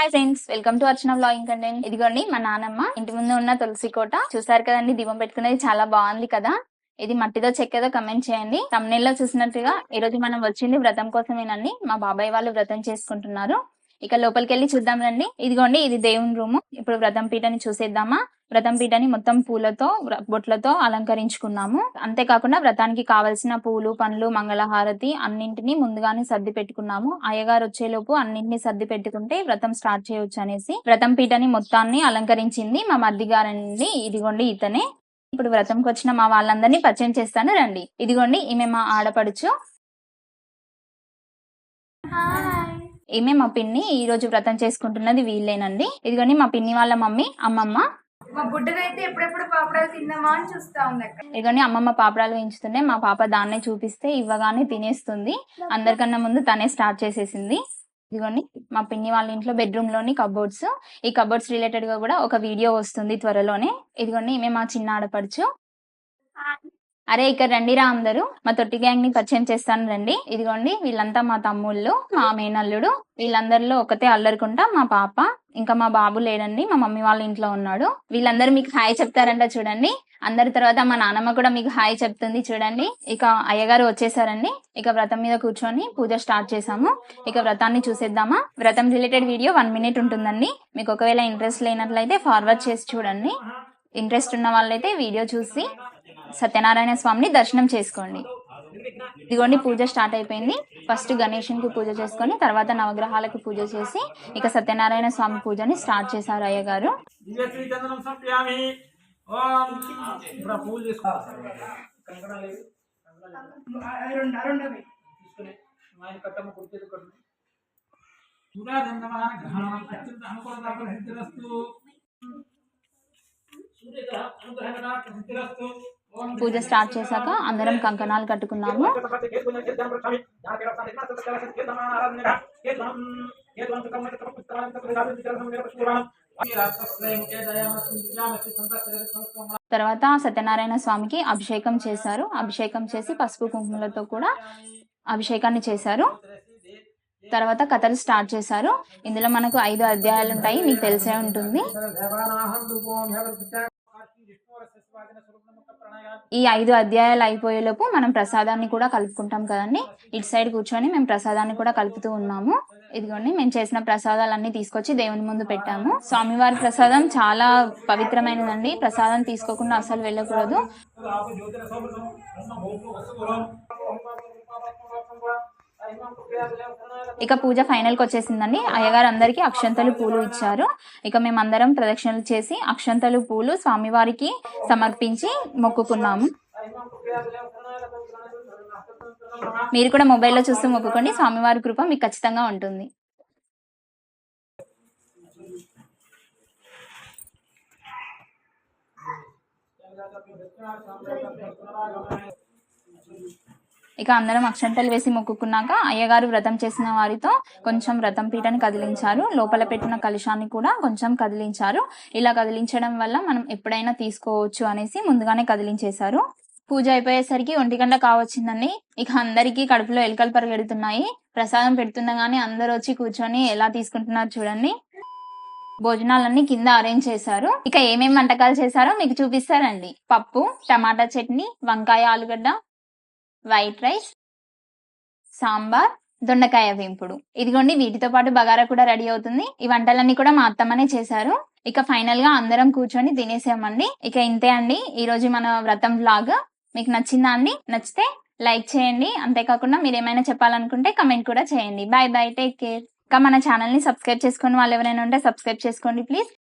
Hi friends, welcome to Archana vlogging content. ఇదిగోండి మా నానమ్మ ఇంటి ముందు ఉన్న తులసి కోట చూసారు కదండి. దీపం పెట్టుకునేది చాలా బాగుంది కదా. ఇది మట్టిదో చెక్కేదో కమెంట్ చేయండి. తమ్నెల్లో చూసినట్టుగా ఈ రోజు మనం వచ్చింది వ్రతం కోసమేనండి. మా బాబాయ్ వాళ్ళు వ్రతం చేసుకుంటున్నారు. ఇక లోపలికి వెళ్ళి చూద్దాం రండి. ఇదిగోండి ఇది దేవుని రూము. ఇప్పుడు వ్రతం పీటని చూసేద్దామా. వ్రతం పీటని మొత్తం పూలతో బొట్లతో అలంకరించుకున్నాము. అంతేకాకుండా వ్రతానికి కావలసిన పూలు పండ్లు మంగళహారతి అన్నింటినీ ముందుగానే సర్ది పెట్టుకున్నాము. అయ్యగారు వచ్చేలోపు అన్నింటినీ సర్ది పెట్టుకుంటే వ్రతం స్టార్ట్ చేయొచ్చు అనేసి వ్రతం పీటని మొత్తాన్ని అలంకరించింది మా మర్ది గారండి. ఇదిగోండి ఇతనే. ఇప్పుడు వ్రతంకి వచ్చిన మా వాళ్ళందరినీ పరిచయం చేస్తాను రండి. ఇదిగోండి ఈమె మా ఆడపడుచు. ఈమె మా పిన్ని. ఈ రోజు వ్రతం చేసుకుంటున్నది వీళ్ళేనండి. ఇదిగోండి మా పిన్ని వాళ్ళ మమ్మీ అమ్మమ్మ. మా బుడ్డదైతే ఎప్పుడెప్పుడు పాపడాలు తిందామా అని చూస్తా ఉంది. ఇదిగోండి అమ్మమ్మ పాపడాలు వేయించుతుండే మా పాప దాన్నే చూపిస్తే ఇవ్వగానే తినేస్తుంది. అందరికన్నా ముందు తనే స్టార్ట్ చేసేసింది. ఇదిగోండి మా పిన్ని వాళ్ళ ఇంట్లో బెడ్రూమ్ లోని కబోర్డ్స్. ఈ కబోర్డ్స్ రిలేటెడ్ గా కూడా ఒక వీడియో వస్తుంది త్వరలోనే. ఇదిగోండి ఈమె మా చిన్న ఆడపడుచు. అరే ఇక్కడ రండిరా అందరూ. మా తొట్టి గ్యాంగ్ ని పరిచయం చేస్తాను రండి. ఇదిగోండి వీళ్ళంతా మా తమ్ముళ్ళు మా మేనల్లుడు. వీళ్ళందరిలో ఒకతే అల్లరుకుంటా మా పాప. ఇంకా మా బాబు లేడండి, మా మమ్మీ వాళ్ళ ఇంట్లో ఉన్నాడు. వీళ్ళందరూ మీకు హాయ్ చెప్తారంట చూడండి. అందరి తర్వాత మా నానమ్మ కూడా మీకు హాయ్ చెప్తుంది చూడండి. ఇక అయ్యగారు వచ్చేసారండి. ఇక వ్రతం మీద కూర్చొని పూజ స్టార్ట్ చేసాము. ఇక వ్రతాన్ని చూసేద్దామా. వ్రతం రిలేటెడ్ వీడియో 1 minute ఉంటుందండి. మీకు ఒకవేళ ఇంట్రెస్ట్ లేనట్లయితే ఫార్వర్డ్ చేసి చూడండి. ఇంట్రెస్ట్ ఉన్న వాళ్ళైతే వీడియో చూసి సత్యనారాయణ స్వామిని దర్శనం చేసుకోండి. ఇదిగోండి పూజ స్టార్ట్ అయిపోయింది. ఫస్ట్ గణేశునికి పూజ చేసుకొని తర్వాత నవగ్రహాలకు పూజ చేసి ఇక సత్యనారాయణ స్వామి పూజని స్టార్ట్ చేశారు అయ్యగారు. పూజ స్టార్ట్ చేశాక అందరం కంకణాలు కట్టుకున్నాము. తర్వాత సత్యనారాయణ స్వామికి అభిషేకం చేశారు. అభిషేకం చేసి పసుపు కుంకుమలతో కూడా అభిషేకాన్ని చేశారు. తర్వాత కథలు స్టార్ట్ చేశారు. ఇందులో మనకు 5 అధ్యాయాలు ఉంటాయి, మీకు తెలిసే ఉంటుంది. ఈ 5 అధ్యాయాలు అయిపోయేలోపు మనం ప్రసాదాన్ని కూడా కలుపుకుంటాం కదండి. ఇటు సైడ్ కూర్చొని మేము ప్రసాదాన్ని కూడా కలుపుతూ ఉన్నాము. ఇదిగోండి మేము చేసిన ప్రసాదాలన్నీ తీసుకొచ్చి దేవుని ముందు పెట్టాము. స్వామివారి ప్రసాదం చాలా పవిత్రమైనదండి. ప్రసాదం తీసుకోకుండా అసలు వెళ్ళకూడదు. ఇక పూజ ఫైనల్ కి వచ్చేసిందండి. అయ్యగారు అందరికి అక్షంతలు పూలు ఇచ్చారు. ఇక మేమందరం ప్రదక్షిణలు చేసి అక్షంతలు పూలు స్వామివారికి సమర్పించి మొక్కుకున్నాము. మీరు కూడా మొబైల్లో చూస్తూ మొక్కుకోండి. స్వామివారి కృప మీకు ఖచ్చితంగా ఉంటుంది. ఇక అందరం అక్షంతలు వేసి మొక్కుకున్నాక అయ్యగారు వ్రతం చేసిన వారితో కొంచెం వ్రతం పీటని కదిలించారు. లోపల పెట్టిన కలశాన్ని కూడా కొంచెం కదిలించారు. ఇలా కదిలించడం వల్ల మనం ఎప్పుడైనా తీసుకోవచ్చు అనేసి ముందుగానే కదిలించేశారు. పూజ అయిపోయేసరికి 1 గంట కావచ్చిందండి. ఇక అందరికీ కడుపులో ఎలుకలు పరిగెడుతున్నాయి. ప్రసాదం పెడుతుండగానే అందరూ వచ్చి కూర్చొని ఎలా తీసుకుంటున్నారు చూడండి. భోజనాలన్నీ కింద అరేంజ్ చేశారు. ఇక ఏమేమి వంటకాలు చేశారో మీకు చూపిస్తారండి. పప్పు, టమాటా చట్నీ, వంకాయ ఆలుగడ్డ, వైట్ రైస్, సాంబార్, దొండకాయ వేంపుడు. ఇదిగోండి వీటితో పాటు బగారా కూడా రెడీ అవుతుంది. ఈ వంటలన్నీ కూడా మా అత్తమ్మనే చేశారు. ఇక ఫైనల్ గా అందరం కూర్చొని తినేసామండి. ఇక ఇంతే అండి ఈ రోజు మన వ్రతం వ్లాగ్. మీకు నచ్చిందా అండి? నచ్చితే లైక్ చేయండి. అంతేకాకుండా మీరు ఏమైనా చెప్పాలనుకుంటే కమెంట్ కూడా చేయండి. Bye bye, take care. ఇంకా మన ఛానల్ ని సబ్స్క్రైబ్ చేసుకుని వాళ్ళు ఎవరైనా ఉంటే సబ్స్క్రైబ్ చేసుకోండి ప్లీజ్.